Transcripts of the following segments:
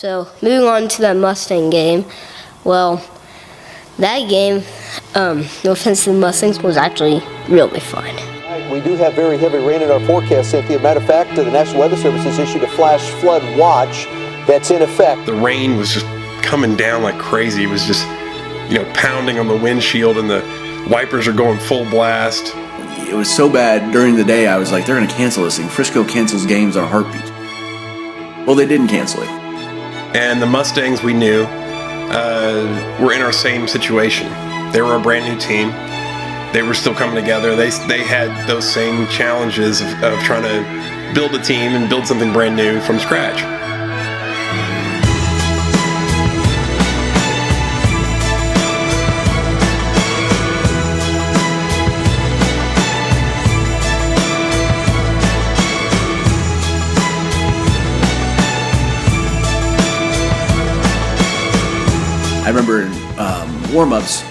So moving on to that Mustang game, well, that game, no offense to the Mustangs, was actually really fun. We do have very heavy rain in our forecast, Cynthia. Matter of fact, the National Weather Service has issued a flash flood watch that's in effect. The rain was just coming down like crazy. It was just, pounding on the windshield, and the wipers are going full blast. It was so bad during the day, I was like, they're going to cancel this thing. Frisco cancels games on a heartbeat. Well, they didn't cancel it. And the Mustangs, we knew, were in our same situation. They were a brand new team. They were still coming together. They had those same challenges of trying to build a team and build something brand new from scratch. I remember in warm-ups,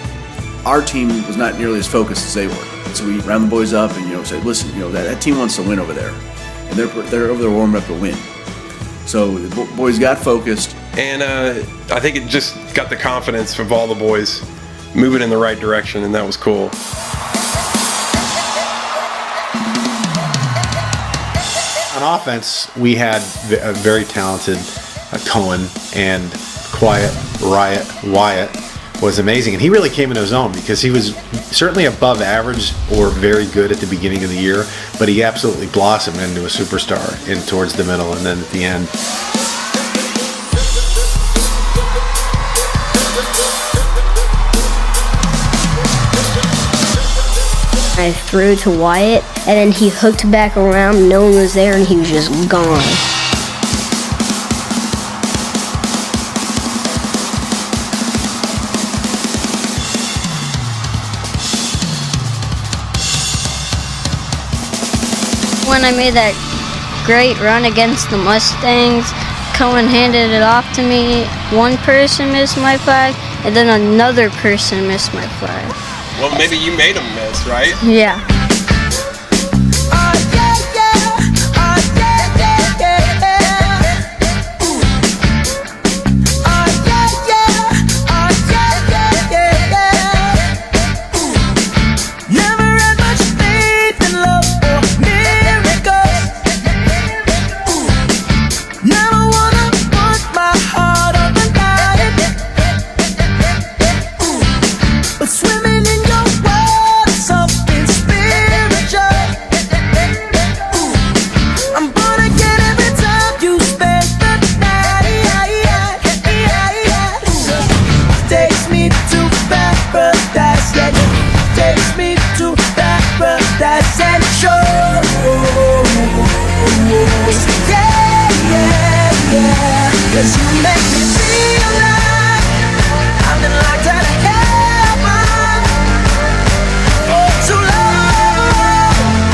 our team was not nearly as focused as they were. And so we round the boys up and said, listen, that team wants to win over there, and they're over there warming up to win. So the boys got focused, and I think it just got the confidence of all the boys moving in the right direction, and that was cool. On offense, we had a very talented Cohen, and Quiet, Wyatt was amazing. And he really came into his own because he was certainly above average or very good at the beginning of the year, but he absolutely blossomed into a superstar towards the middle and then at the end. I threw to Wyatt, and then he hooked back around, no one was there, and he was just gone. When I made that great run against the Mustangs, Cohen handed it off to me. One person missed my flag, and then another person missed my flag. Well, maybe you made him miss, right? Yeah.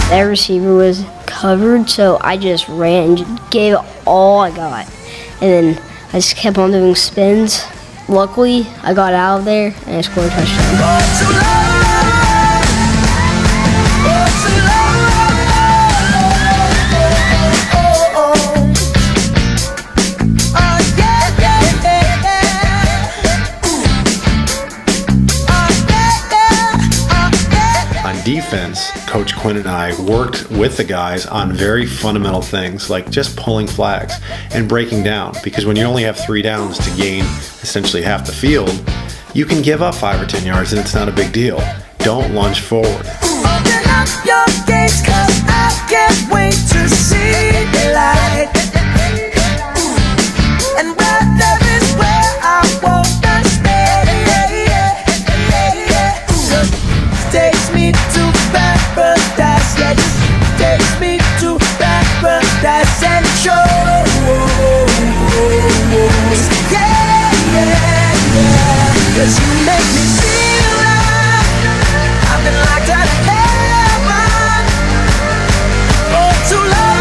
That receiver was covered, so I just ran, gave it all I got. And then I just kept on doing spins. Luckily, I got out of there and I scored a touchdown. Defense, Coach Quinn and I worked with the guys on very fundamental things like just pulling flags and breaking down, because when you only have 3 downs to gain essentially half the field, you can give up 5 or 10 yards and it's not a big deal. Don't lunge forward. Open up your gates, 'cause I can't wait to see the light. And right there is where I wanna stay. Takes me to paradise, yeah, just takes me to paradise and shows. Yeah, 'cause you make me feel like I've been locked out of heaven for too long.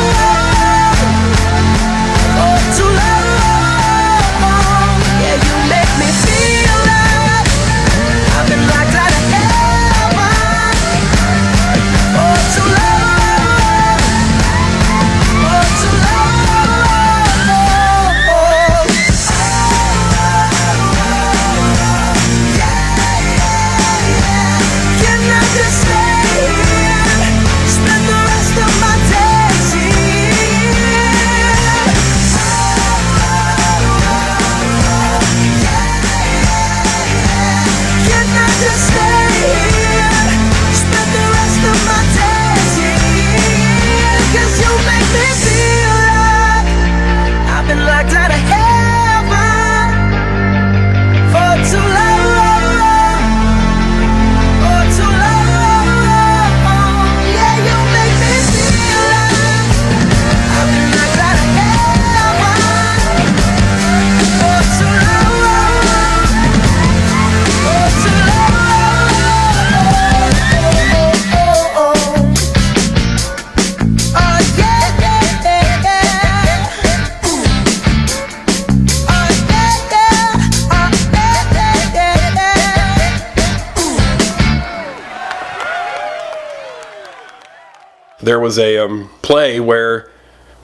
there was a play where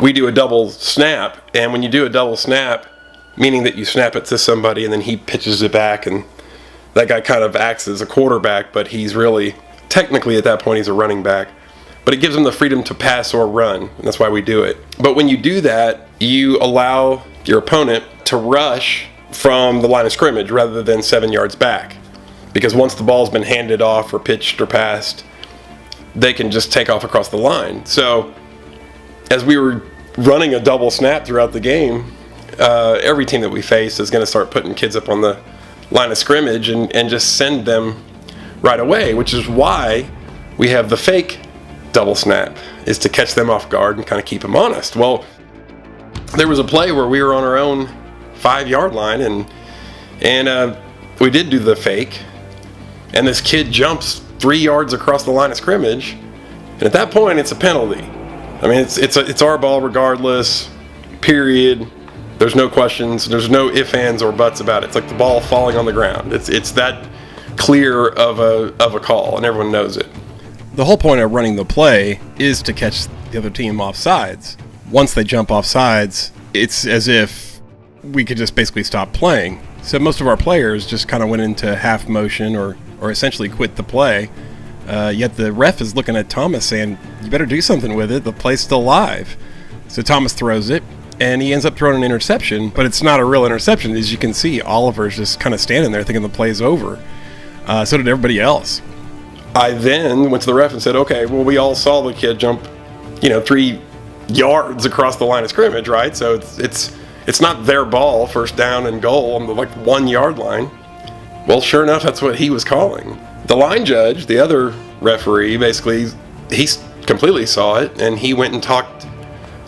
we do a double snap, and when you do a double snap, meaning that you snap it to somebody and then he pitches it back, and that guy kind of acts as a quarterback, but he's really, technically at that point, he's a running back. But it gives him the freedom to pass or run, and that's why we do it. But when you do that, you allow your opponent to rush from the line of scrimmage rather than 7 yards back. Because once the ball's been handed off or pitched or passed, they can just take off across the line. So as we were running a double snap throughout the game, every team that we face is going to start putting kids up on the line of scrimmage and just send them right away, which is why we have the fake double snap, is to catch them off guard and kind of keep them honest. Well, there was a play where we were on our own 5-yard line, and we did do the fake, and this kid jumps 3 yards across the line of scrimmage, and at that point it's a penalty. I mean, it's our ball regardless, period. There's no questions, there's no ifs, ands, or buts about it. It's like the ball falling on the ground. It's that clear of a call, and everyone knows it. The whole point of running the play is to catch the other team off sides. Once they jump off sides, it's as if we could just basically stop playing. So most of our players just kind of went into half motion or essentially quit the play. Yet the ref is looking at Thomas saying, you better do something with it, the play's still live. So Thomas throws it, and he ends up throwing an interception, but it's not a real interception. As you can see, Oliver's just kind of standing there thinking the play's over. So did everybody else. I then went to the ref and said, okay, well, we all saw the kid jump, 3 yards across the line of scrimmage, right? So it's not their ball, first down and goal on the 1 yard line. Well, sure enough, that's what he was calling. The line judge, the other referee, basically, he completely saw it, and he went and talked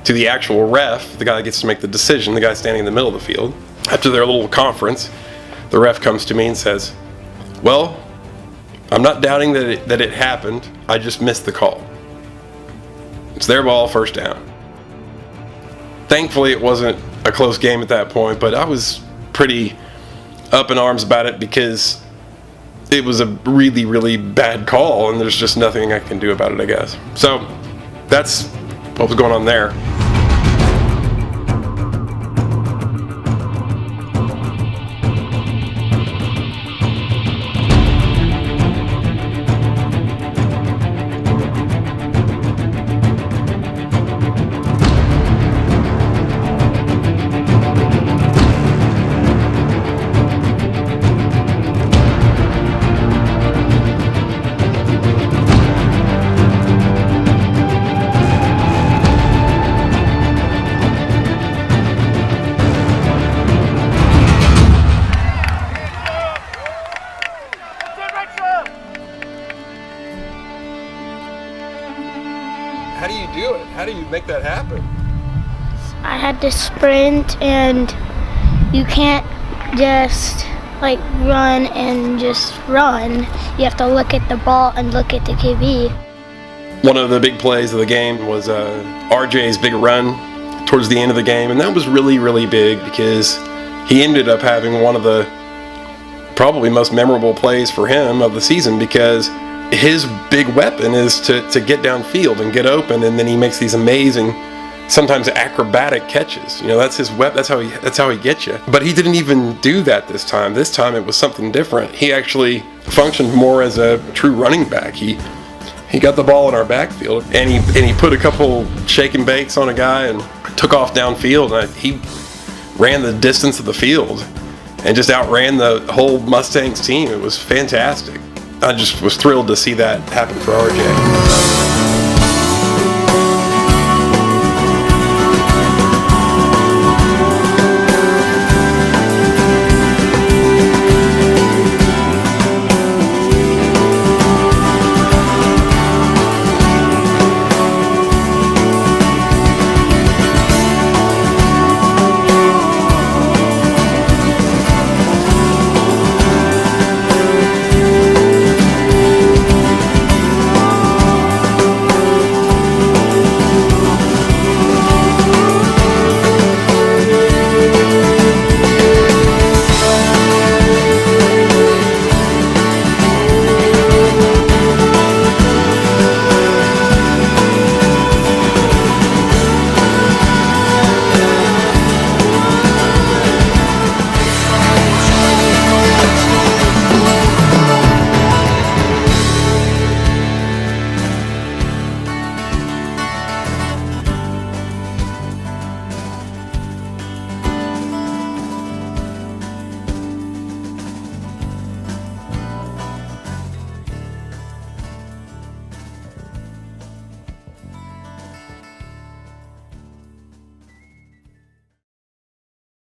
to the actual ref, the guy that gets to make the decision, the guy standing in the middle of the field. After their little conference, the ref comes to me and says, well, I'm not doubting that it happened, I just missed the call. It's their ball, first down. Thankfully, it wasn't a close game at that point, but I was pretty up in arms about it because it was a really, really bad call, and there's just nothing I can do about it, I guess. So that's what was going on there. How do you do it? How do you make that happen? I had to sprint, and you can't just run and just run. You have to look at the ball and look at the QB. One of the big plays of the game was RJ's big run towards the end of the game, and that was really, really big because he ended up having one of the probably most memorable plays for him of the season, because his big weapon is to get downfield and get open, and then he makes these amazing, sometimes acrobatic catches. That's his weapon. That's how he gets you. But he didn't even do that this time. This time it was something different. He actually functioned more as a true running back. He got the ball in our backfield, and he put a couple shake and bakes on a guy and took off downfield. And he ran the distance of the field and just outran the whole Mustangs team. It was fantastic. I just was thrilled to see that happen for RJ.